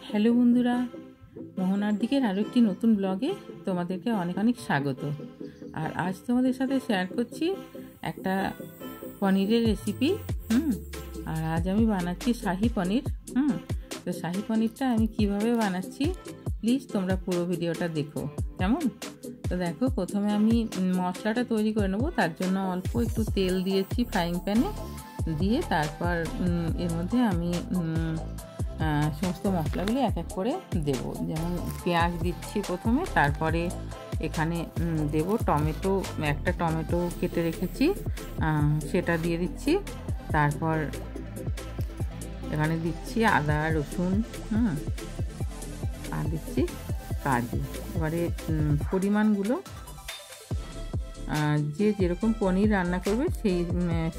Hello বন্ধুরা, মোহনার দিকের আরও একটি নতুন ব্লগে তোমাদেরকে অনেক অনেক স্বাগত। আর আজ তোমাদের সাথে শেয়ার করছি একটা পনিরের রেসিপি। আর আজ আমি বানাচ্ছি শাহি পনির। তো শাহি পনিরটা আমি কিভাবে বানাচ্ছি প্লিজ তোমরা পুরো ভিডিওটা দেখো, কেমন? তো দেখো, প্রথমে আমি মশলাটা তৈরি করে নেবো। তার জন্য অল্প একটু তেল দিয়েছি ফ্রাইং প্যানে, দিয়ে তারপর এর মধ্যে আমি সমস্ত মশলাগুলি এক এক করে দেব। যেমন পেঁয়াজ দিচ্ছি প্রথমে, তারপরে এখানে দেব টমেটো, একটা টমেটো কেটে রেখেছি সেটা দিয়ে দিচ্ছি। তারপর এখানে দিচ্ছি আদা রসুন, আর দিচ্ছি কাজু। এবারে পরিমাণগুলো যে যেরকম পনির রান্না করবে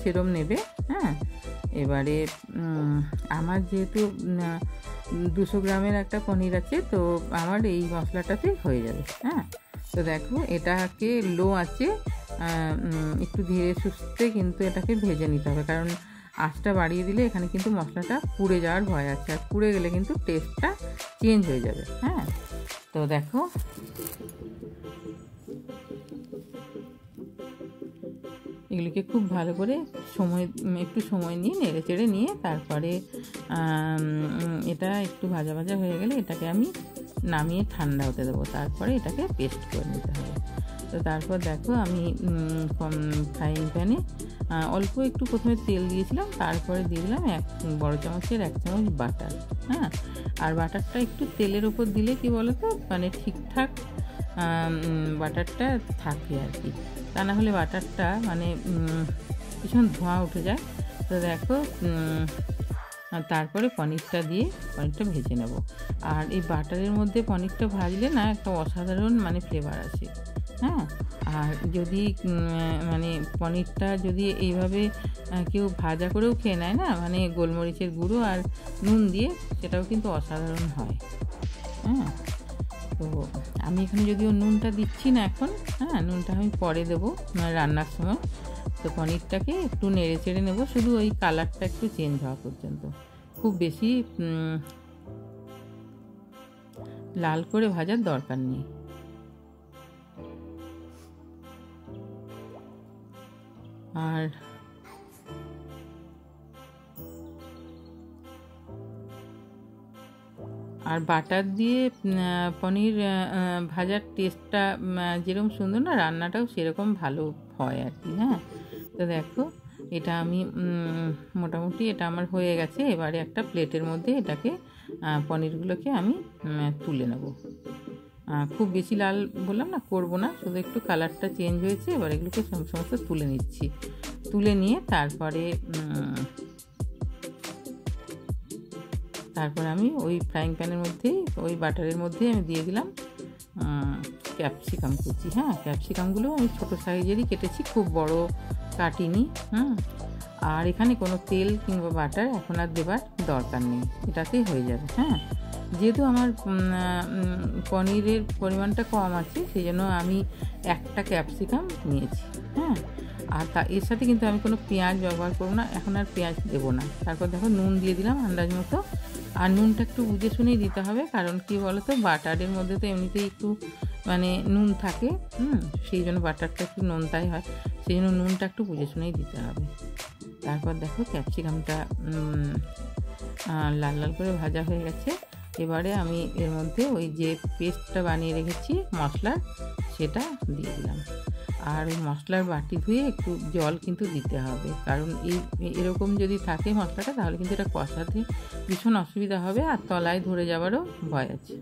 সেরকম নেবে। এবারে আমার যেহেতু 200 গ্রামের একটা পনির আছে, তো আমার এই মশলাটাতেই হয়ে যাবে। তো দেখো, এটাকে লো আছে একটু ধীরে সুস্থে কিন্তু এটাকে ভেজে নিতে হবে, কারণ আঁচটা বাড়িয়ে দিলে এখানে কিন্তু মশলাটা পুড়ে যাওয়ার ভয় আছে, আর পুড়ে গেলে কিন্তু টেস্টটা চেঞ্জ হয়ে যাবে। তো দেখো, এগুলিকে খুব ভালো করে একটু সময় নিয়ে নেড়ে চেড়ে নিয়ে তারপরে এটা একটু ভাজা ভাজা হয়ে গেলে এটাকে আমি নামিয়ে ঠান্ডা হতে দেবো। তারপরে এটাকে পেস্ট করে নিতে হবে। তো তারপর দেখো, আমি ফ্রাইং প্যানে অল্প একটু প্রথমে তেল দিয়েছিলাম, তারপরে দিয়ে দিলাম 1 বড় চামচের 1 চামচ বাটার। আর বাটারটা একটু তেলের ওপর দিলে কি বলো তো, মানে ঠিকঠাক বাটারটা থাকে আর কি, তা না হলে বাটারটা মানে ভীষণ ধোঁয়া উঠে যায়। তো দেখো, তারপরে পনিরটা দিয়ে পনিরটা ভেজে নেব। আর এই বাটারের মধ্যে পনিরটা ভাজলে না একটা অসাধারণ মানে ফ্লেভার আসে। আর যদি মানে পনিরটা যদি এইভাবে কেউ ভাজা করেও খেয়ে নেয় না, মানে গোলমরিচের গুঁড়ো আর নুন দিয়ে, সেটাও কিন্তু অসাধারণ হয়। তো আমি এখানে যদিও নুনটা দিচ্ছি না এখন, নুনটা আমি পরে দেবো রান্নার সময়। তো পনিরটাকে একটু নেড়ে চেড়ে নেবো, শুধু ওই কালারটা একটু চেঞ্জ হওয়া পর্যন্ত, খুব বেশি লাল করে ভাজার দরকার নেই। আর বাটার দিয়ে পনির ভাজার টেস্টটা যেরকম সুন্দর না, রান্নাটাও সেরকম ভালো হয় আর কি। তো দেখো, এটা আমি মোটামুটি এটা আমার হয়ে গেছে। এবারে একটা প্লেটের মধ্যে এটাকে পনিরগুলোকে আমি তুলে নেব। খুব বেশি লাল বললাম না, করবো না, শুধু একটু কালারটা চেঞ্জ হয়েছে। এবার এগুলোকে সমস্ত তুলে নিচ্ছি। তুলে নিয়ে তারপরে আমি ওই ফ্রাইং প্যানের মধ্যেই, ওই বাটারের মধ্যেই আমি দিয়ে দিলাম ক্যাপসিকাম কুচি। ক্যাপসিকামগুলো আমি ছোটো সাইজেরই কেটেছি, খুব বড় কাটিনি। আর এখানে কোনো তেল কিংবা বাটার এখন আর দেবার দরকার নেই, এটাতেই হয়ে যাবে। যেহেতু আমার পনিরের পরিমাণটা কম আছে, সেই জন্য আমি একটা ক্যাপসিকাম নিয়েছি। আর এর সাথে কিন্তু আমি কোনো পেঁয়াজ ব্যবহার করবো না, এখন আর পেঁয়াজ দেবো না। তারপর দেখো, নুন দিয়ে দিলাম আন্দাজ মতো। আর নুনটা একটু বুঝে শুনেই দিতে হবে, কারণ কি বলো তো, বাটারের মধ্যে তো এমনিতেই একটু মানে নুন থাকে, সেই জন্য বাটারটা একটু নোনতাই হয়, সেই জন্য নুনটা একটু বুঝে শুনেই দিতে হবে। তারপর দেখো, ক্যাপসিকামটা লাল লাল করে ভাজা হয়ে গেছে। এবারে আমি এর মধ্যে ওই যে পেস্টটা বানিয়ে রেখেছি মশলার, সেটা দিয়ে দিলাম। আর ওই মশলার বাটি ধুয়ে একটু জল কিন্তু দিতে হবে, কারণ এরকম যদি থাকে মশলাটা, তাহলে কিন্তু এটা কষাতে ভীষণ অসুবিধা হবে, আর তলায় ধরে যাওয়ারও ভয় আছে।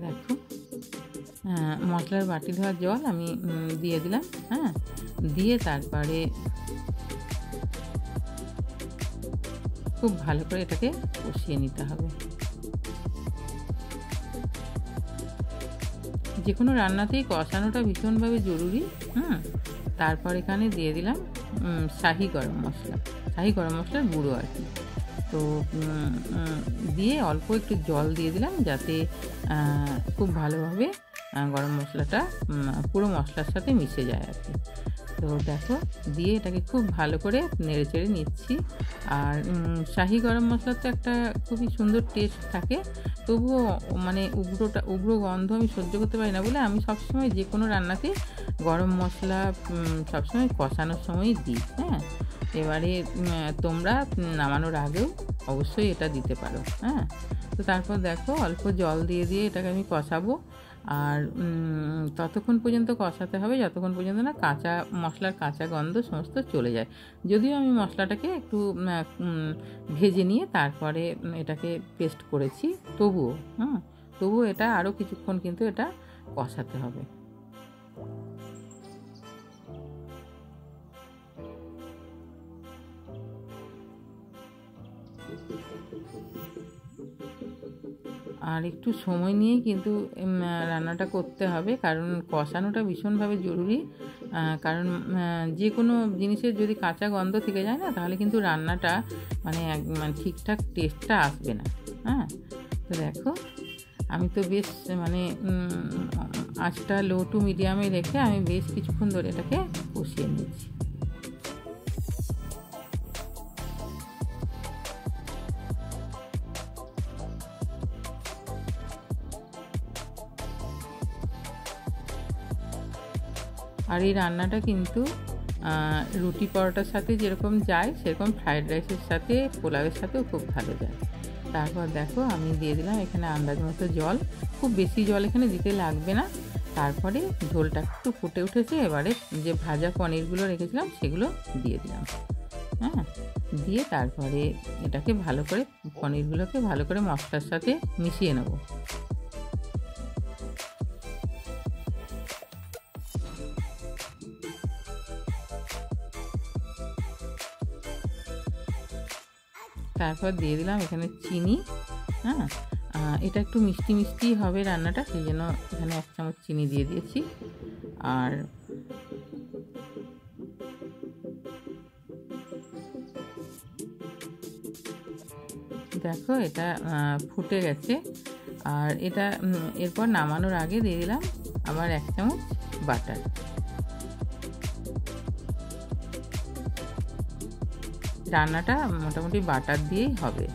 দেখো, মশলার বাটি ধোয়ার জল আমি দিয়ে দিলাম। দিয়ে তারপরে খুব ভালো করে এটাকে কষিয়ে নিতে হবে। যে কোনো রান্নাতেই কষানোটা ভীষণভাবে জরুরি। তারপর এখানে দিয়ে দিলাম শাহি গরম মশলার গুঁড়ো আর কি। তো দিয়ে অল্প একটু জল দিয়ে দিলাম, যাতে খুব ভালোভাবে গরম মশলাটা পুরো মশলার সাথে মিশে যায় আর কি। তো দেখো, দিয়ে এটাকে খুব ভালো করে নেড়ে চেড়ে নিচ্ছি। আর শাহি গরম মশলার তো একটা খুবই সুন্দর টেস্ট থাকে, তবুও মানে উগ্র গন্ধ আমি সহ্য করতে পারি না বলে আমি সবসময় যে কোনো রান্নাতে গরম মশলা সবসময় কষানোর সময়ই দিই। হ্যাঁ, এবারে তোমরা নামানোর আগেও অবশ্যই এটা দিতে পারো। হ্যাঁ, তো তারপর দেখো অল্প জল দিয়ে এটাকে আমি কষাবো। আর ততক্ষণ পর্যন্ত কষাতে হবে যতক্ষণ পর্যন্ত না মশলার কাঁচা গন্ধ সমস্ত চলে যায়। যদিও আমি মশলাটাকে একটু ভেজে নিয়ে তারপরে এটাকে পেস্ট করেছি, তবুও এটা আরও কিছুক্ষণ কিন্তু এটা কষাতে হবে। আর একটু সময় নিয়ে কিন্তু রান্নাটা করতে হবে, কারণ কষানোটা ভীষণভাবে জরুরি। কারণ যে কোনো জিনিসের যদি কাঁচা গন্ধ থেকে যায় না, তাহলে কিন্তু রান্নাটা মানে ঠিকঠাক টেস্টটা আসবে না। হ্যাঁ, তো দেখো আমি তো বেশ মানে আঁচটা লো টু মিডিয়ামে রেখে আমি বেশ কিছুক্ষণ ধরে এটাকে কষিয়ে নিচ্ছি। আর এই রান্নাটা কিন্তু রুটি পরোটার সাথে যেরকম যায়, সেরকম ফ্রায়েড রাইসের সাথে পোলাওয়ের সাথেও খুব ভালো যায়। তারপর দেখো আমি দিয়ে দিলাম এখানে আন্দাজ মতো জল, খুব বেশি জল এখানে দিতে লাগবে না। তারপরে ঝোলটা একটু ফুটে উঠেছে, এবারে যে ভাজা পনিরগুলো রেখেছিলাম সেগুলো দিয়ে দিলাম। হ্যাঁ, দিয়ে তারপরে এটাকে ভালো করে পনিরগুলোকে ভালো করে মশলার সাথে মিশিয়ে নেব। তারপর দিয়ে দিলাম এখানে চিনি। হ্যাঁ, এটা একটু মিষ্টি মিষ্টি হবে রান্নাটা, সেই জন্য এখানে 1 চামচ চিনি দিয়ে দিয়েছি। আর দেখো এটা ফুটে গেছে। আর এটা এরপর নামানোর আগে দিয়ে দিলাম আবার 1 চামচ বাটার। রান্নাটা মোটামুটি বাটার দিয়েই হবে।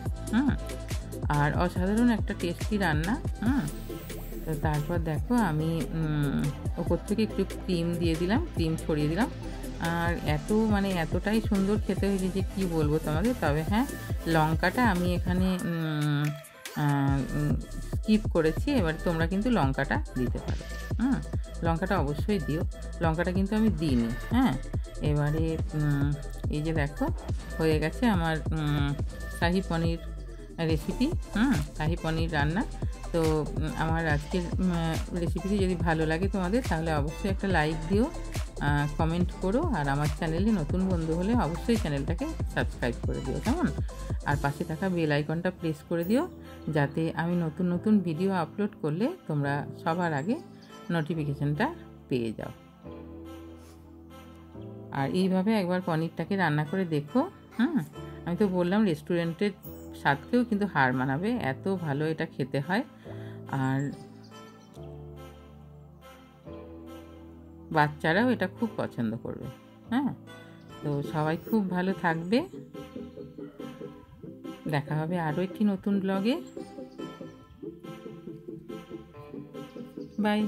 আর অসাধারণ একটা টেস্টি রান্না। তো তারপর দেখো আমি ওপর থেকে একটু ক্রিম দিয়ে দিলাম, ক্রিম ছড়িয়ে দিলাম। আর এতটাই সুন্দর খেতে হয়েছে যে কী বলবো তোমাদের। তবে হ্যাঁ, লঙ্কাটা আমি এখানে স্কিপ করেছি, এবার তোমরা কিন্তু লঙ্কাটা দিতে পারো। লঙ্কাটা অবশ্যই দিও, লঙ্কাটা কিন্তু আমি দিইনি। হ্যাঁ, এবারে এই যে দেখো হয়ে গেছে আমার শাহি পনির রেসিপি, শাহি পনির রান্না। তো আমার আজকের রেসিপিটি যদি ভালো লাগে তোমাদের, তাহলে অবশ্যই একটা লাইক দিও, কমেন্ট করো। আর আমার চ্যানেলে নতুন বন্ধু হলে অবশ্যই চ্যানেলটাকে সাবস্ক্রাইব করে দিও, কেমন? আর পাশে থাকা বেল আইকনটা প্রেস করে দিও, যাতে আমি নতুন নতুন ভিডিও আপলোড করলে তোমরা সবার আগে নোটিফিকেশানটা পেয়ে যাও। আর এইভাবে একবার পনিরটাকে রান্না করে দেখো। আমি তো বললাম রেস্টুরেন্টের স্বাদকেও কিন্তু হার মানাবে, এত ভালো এটা খেতে হয়। আর বাচ্চারাও এটা খুব পছন্দ করবে। হ্যাঁ, তো সবাই খুব ভালো থাকবে। দেখা হবে আরও একটি নতুন ব্লগে। বাই।